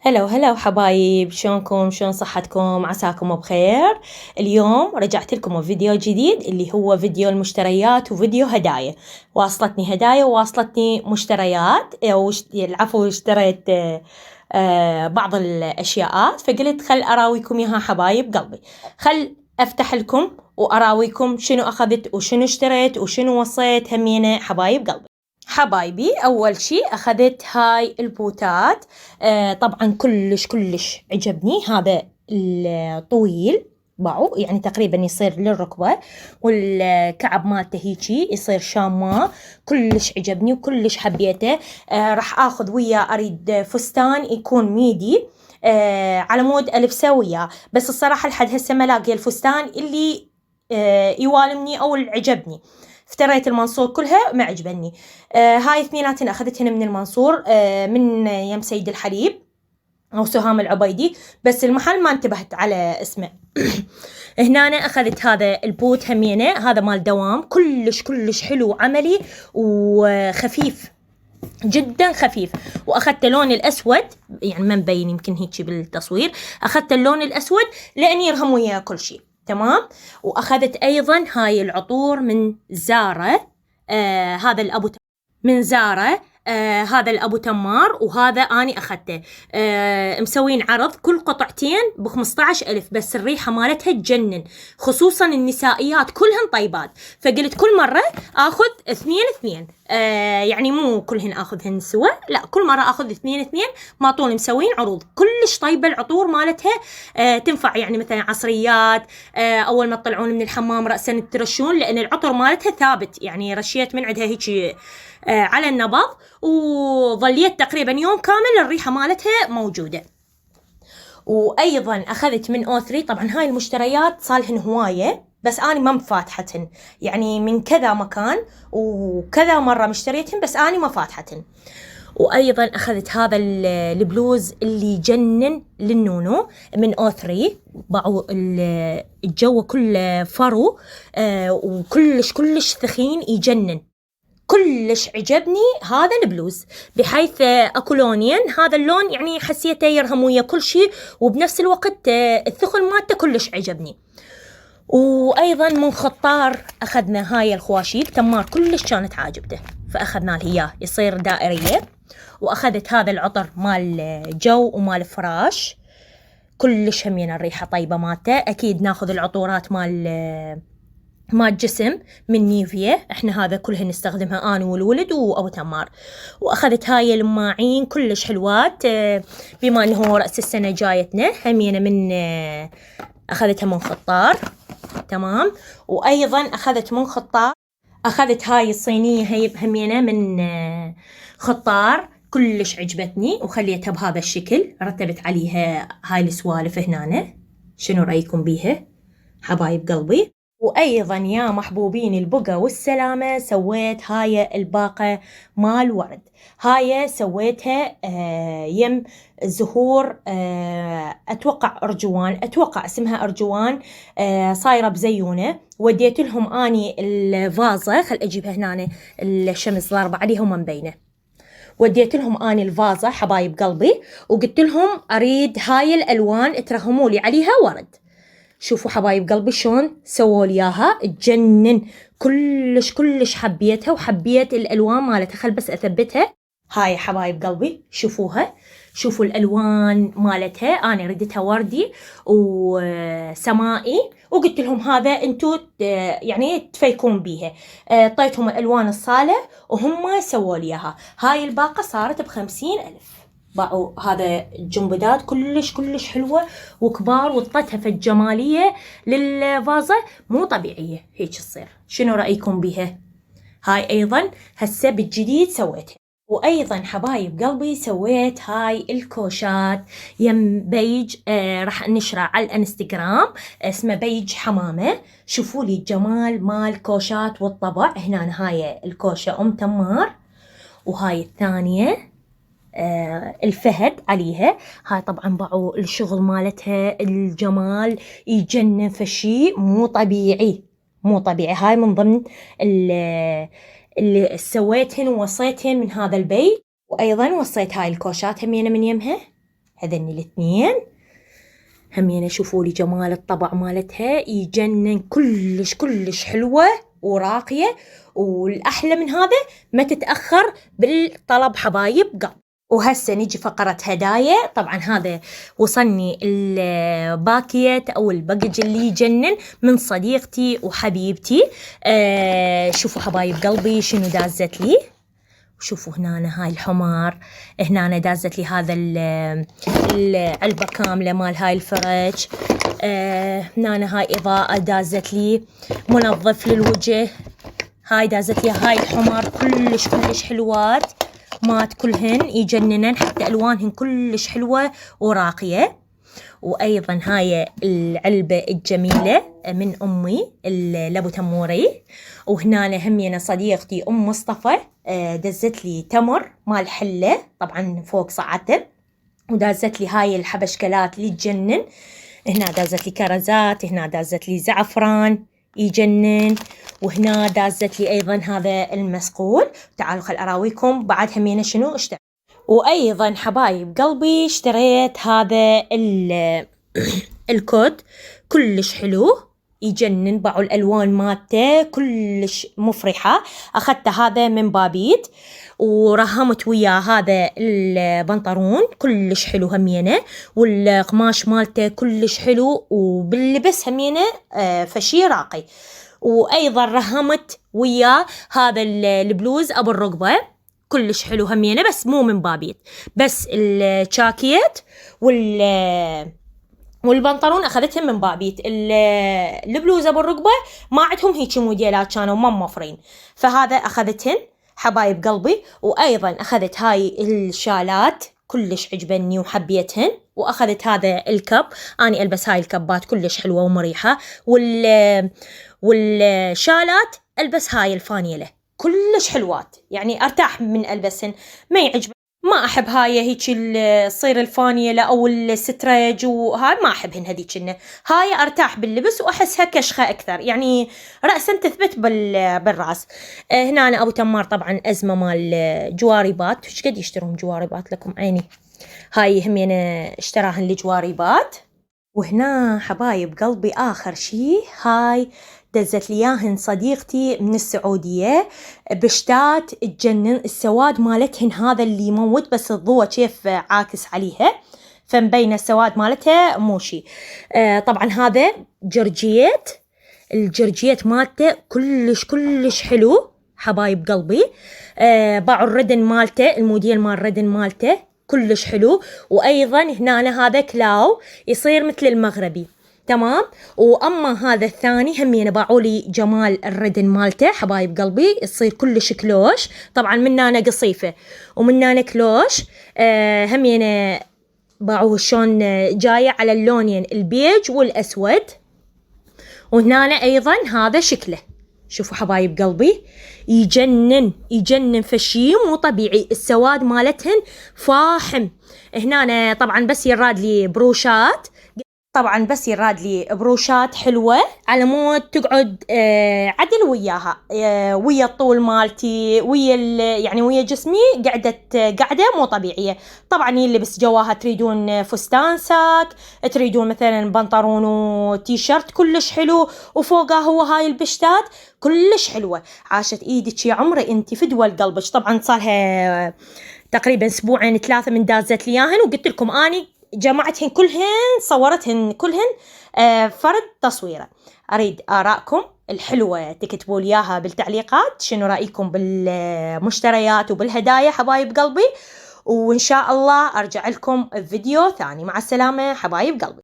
هلا وحبايب، شلونكم؟ شلون صحتكم؟ عساكم بخير. اليوم رجعت لكم بفيديو جديد اللي هو فيديو المشتريات وفيديو هدايا. واصلتني هدايا وواصلتني مشتريات، العفو، اشتريت بعض الأشياء، فقلت خل أراويكم إياها حبايب قلبي. خل أفتح لكم وأراويكم شنو أخذت وشنو اشتريت وشنو وصيت همينة حبايب قلبي. حبايبي، أول شي أخذت هاي البوتات. طبعا كلش عجبني هذا الطويل باعو، يعني تقريبا يصير للركبة، والكعب مالته هيجي يصير شامة. كلش عجبني وكلش حبيته. راح آخذ وياه، أريد فستان يكون ميدي على مود ألبسه وياه، بس الصراحة لحد هسه ما لاقي الفستان اللي يوالمني أو اللي عجبني. افتريت المنصور كلها ما عجبني. هاي اثنيناتن أخذتهن من المنصور، من يم سيد الحليب أو سهام العبيدي، بس المحل ما انتبهت على اسمه. هنا أنا أخذت هذا البوت همينة، هذا مال دوام، كلش حلو عملي وخفيف جدا خفيف. واخذت اللون الاسود، يعني ما مبين يمكن هيك بالتصوير، اخذت اللون الاسود لان يرهم وياه كل شيء تمام. واخذت ايضا هاي العطور من زارا، هذا الابو من زارا، هذا الأبو تمار، وهذا أني أخذته. مسوين عرض كل قطعتين ب15,000، بس الريحة مالتها تجنن، خصوصا النسائيات كلهن طيبات. فقلت كل مرة آخذ اثنين، يعني مو كلهن آخذهن سوا، لا، كل مرة آخذ اثنين. ما طول مسوين عروض كلش طيبة العطور مالتها. تنفع يعني مثلا عصريات، أول ما تطلعون من الحمام رأسا ترشون، لأن العطر مالتها ثابت، يعني رشيت من عندها هيك على النبض، وظليت تقريبا يوم كامل الريحة مالتها موجودة. وأيضا أخذت من أوثري، طبعا هاي المشتريات صالحن هواية، بس أنا ما مفاتحتهن، يعني من كذا مكان وكذا مرة مشتريتهن، بس أنا ما فاتحتهن. وأيضا أخذت هذا البلوز اللي جنن للنونو من أوثري، باعوا الجو كله فرو، وكلش ثخين يجنن. كلش عجبني هذا البلوز، بحيث اكو لونين، هذا اللون يعني حسيته يرهم ويا كل شيء، وبنفس الوقت الثخن مالته كلش عجبني. وايضا من خطار اخذنا هاي الخواشيب تمار، كلش كانت عاجبته، فاخذنا له اياه يصير دائريه. واخذت هذا العطر مال جو ومال فراش، كلش همين الريحه طيبه مالته. اكيد ناخذ العطورات مال جسم من نيفيا، احنا هذا كلها نستخدمها انا والولد وابو تمار. واخذت هاي الماعين كلش حلوات، بما انه راس السنه جايتنا همينه من اخذتها من خطار تمام. وايضا اخذت من خطار، اخذت هاي الصينيه هي همينه من خطار، كلش عجبتني وخليتها بهذا الشكل، رتبت عليها هاي السوالف هنا. شنو رايكم بيها حبايب قلبي؟ وأيضا يا محبوبين البقى والسلامة، سويت هاي الباقة مال ورد. هاي سويتها يم زهور، أتوقع أرجوان، أتوقع اسمها أرجوان، صايرة بزيونة. وديت لهم أني الفازة، خل أجيبها هنا، الشمس ضاربة عليها وما مبينة. وديت لهم أني الفازة حبايب قلبي، وقلت لهم أريد هاي الألوان ترهموا لي عليها ورد. شوفوا حبايب قلبي شلون سووا لي اياها، تجنن، كلش حبيتها وحبيت الالوان مالتها. خل بس اثبتها. هاي حبايب قلبي شوفوها، شوفوا الالوان مالتها، انا ردتها وردي وسمائي، وقلت لهم هذا انتو يعني تفيكون بيها. طيتهم الالوان الصالة وهم سووا لي اياها. هاي الباقة صارت ب50,000. باعوا هذا الجنبدات كلش حلوة وكبار، وطتها في الجمالية للفازة مو طبيعية هيك تصير. شنو رأيكم بيها؟ هاي أيضا هسه بالجديد سويتها. وأيضا حبايب قلبي سويت هاي الكوشات يم بيج، راح نشرها على الانستغرام، اسمه بيج حمامة. شوفوا لي الجمال مال كوشات والطبع. هنا هاي الكوشة أم تمار، وهاي الثانية الفهد عليها. هاي طبعا باعوا الشغل مالتها، الجمال يجنن، فشي مو طبيعي. هاي من ضمن اللي سويتهن ووصيتهن من هذا البيت. وايضا وصيت هاي الكوشات همينة من يمها، هذني الاثنين همين. شوفوا لي جمال الطبع مالتها يجنن، كلش كلش حلوة وراقية، والأحلى من هذا ما تتأخر بالطلب حبايب قلب. وهسه نيجي فقرة هدايا. طبعا هذا وصلني الباكيت أو الباكج اللي يجنن من صديقتي وحبيبتي. شوفوا حبايب قلبي شنو دازت لي. شوفوا هنا هاي الحمار، هنا دازت لي هذا العلبة كاملة مال هاي الفرج. هنا هاي إضاءة دازت لي، منظف للوجه هاي دازت لي. هاي الحمار كلش كلش حلوات مات كلهن يجننن، حتى ألوانهن كلش حلوة وراقية. وأيضا هاي العلبة الجميلة من أمي لأبو تموري. وهنا همينة صديقتي أم مصطفى دزت لي تمر مال حلة، طبعا فوق صعته، ودازت لي هاي الحبشكلات اللي تجنن. هنا دازت لي كرزات، هنا دازت لي زعفران يجنن، وهنا دازت لي أيضا هذا المسقول. تعالوا خل أراويكم بعد همينة شنو اشتريت. وأيضا حبايب قلبي اشتريت هذا الكود كلش حلو يجنن، باعوا الألوان مالته كلش مفرحة. أخذت هذا من بابيت ورهمت وياه هذا البنطرون كلش حلو همينة، والقماش مالته كلش حلو، وباللبس همينة فشي راقي. وأيضا رهمت وياه هذا البلوز أبو الرقبة كلش حلو همينة، بس مو من بابيت، بس الجاكيت والبنطلون أخذتهم من بابيت. البلوزة بالرقبة ما عندهم هيك موديلات، كانوا ما موفرين، فهذا أخذتهن حبايب قلبي. وأيضا أخذت هاي الشالات كلش عجبني وحبيتهن، وأخذت هذا الكب، أنا ألبس هاي الكبات كلش حلوة ومريحة. والشالات ألبس هاي الفانيلة كلش حلوات، يعني أرتاح من ألبسهن، ما يعجب، ما أحب هاي هيك تصير الفانيلة أو الستريج، وهاي ما أحبهن هذيك. هاي أرتاح باللبس وأحسها كشخة أكثر، يعني رأسا تثبت بالرأس. هنا أنا أبو تمار طبعا أزمة مال جواربات، إيش قد يشترون جواربات لكم عيني. هاي همين اشتراهن لجواربات. وهنا حبايب قلبي آخر شي هاي دزت لياهن صديقتي من السعودية، بشتات تجنن، السواد مالتهن هذا اللي يموت، بس الضوء كيف عاكس عليها فمبين السواد مالتها موشي. طبعا هذا جرجيت، الجرجيت مالته كلش كلش حلو حبايب قلبي. باعوا الردن مالته، الموديل مال الردن مالته كلش حلو. وأيضا هنا هذا كلاو يصير مثل المغربي، تمام. وأما هذا الثاني همين باعوا لي جمال الردن مالته حبايب قلبي، يصير كلش كلوش، طبعا من هنا قصيفة ومن هنا كلوش. همين باعوه شون جاية على اللونين البيج والأسود. وهنا أيضا هذا شكله، شوفوا حبايب قلبي يجنن يجنن، فشي مو طبيعي، السواد مالتهن فاحم. هنا طبعا بس يراد لي بروشات، طبعا بس يراد لي بروشات حلوة على مود تقعد عدل وياها، ويا الطول مالتي، ويا يعني ويا جسمي قعدة مو طبيعية. طبعا يلبس جواها تريدون فستان ساك، تريدون مثلا بنطلون وتيشرت كلش حلو، وفوقها هو هاي البشتات كلش حلوة. عاشت ايدك يا عمري انت فدوى قلبك. طبعا صارها تقريبا اسبوعين 3 من دازت لياهن، وقلت لكم اني جمعتهن كلهن، صورتهن كلهن فرد تصويره. أريد آراءكم الحلوة تكتبوا لي إياها بالتعليقات، شنو رأيكم بالمشتريات وبالهدايا حبايب قلبي. وإن شاء الله أرجع لكم بفيديو ثاني. مع السلامة حبايب قلبي.